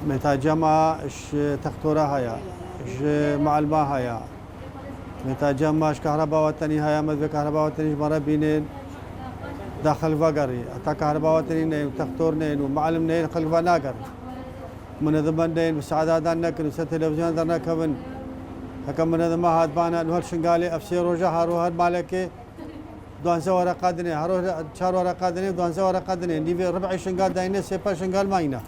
متى جمع تختورها هيا معلمة هيا متى جمعش كهرباء وطني هيا مذ كهرباء وطني مرة بينين داخل فقري أتا كهرباء وطني نين وتختور نين ومعلم نين خلف ناقر منظمة نين مساعدة نكن وست تلفزيون درنا كبن هكذا منظمة هاد بانا نهار شنقالي أفسير وجه هارو هاد مالكي دوان سوارا قادني هارو شار ورا قادني دوان سوارا قادني دي ربع شنقال داينة سيبا شنقال ماينا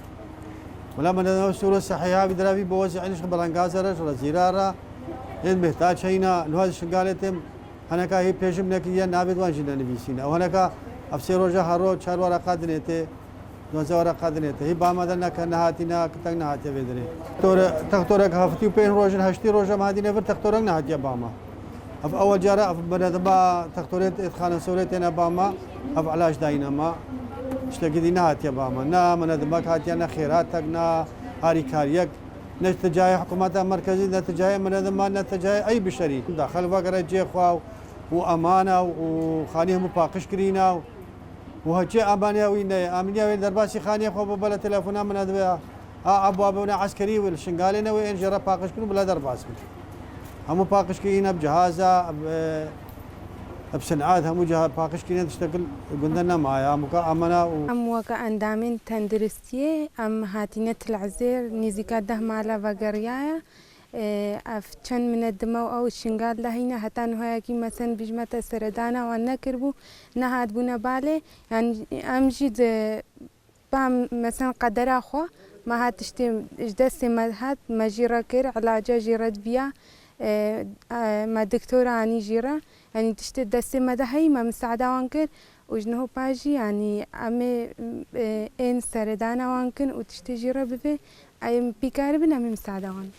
ولا من السورة الصحيحة بدرابي بوزع عنش برانكاسرش ولا زيرارة إذ محتاج شينا لهذا الشغالتهم هناك هي بيجم نكيا نابد وانجنا نبيسينا وهناك أفسير وجه هارو شار ورا قادنيته دوزا ورا قادنيته هي بامدنا كنهاتنا كتنا هاتي بدري تختورك هفتي بين روجن هشتي روجا ما هذه نفر تختورك نهاتي باما أف أول جارة أف بندبا تختورت إدخال سورتنا باما أف علاج داينما اشتكي دي نهات يا باما نا من ذبك هات يا خيراتك نا هاري كاريك نتجاي حكومات مركزي نتجاي من ذما نتجاي اي بشري داخل فقره جي خوا وامانه وخانيه مباقش كرينا وهجي امانيه وين امنيه وين درباسي خانيه خو بلا تليفون من ذا ابوابنا عسكري والشنقالنا وين جرى باقش كن بلا درباس هم باقش كينا بجهازه بسنعات هم وجه باقش كنا تشتغل قلنا معايا مكا أمنا أم وكا أندامين تندرستي أم هاتينة العزير نزيكا ده مالا وغريايا أفتشن من الدماء أو الشنقال لهينا حتى نهايكي مثلا بجمة السردانة وانا كربو نهاد بنا بالي يعني أمجد بام مثلا قدر أخو ما هاتشتي إجدسي ما هات ما جيرا كير علاجة جيرت بيا ما دكتورة عني جيرا يعني تشتي دسي ما هي ما مساعدة وانكر وجنه باجي يعني أمي إن سردانة وانكن وتشتي جيرا بفي أي بيكار بنا مساعدة وان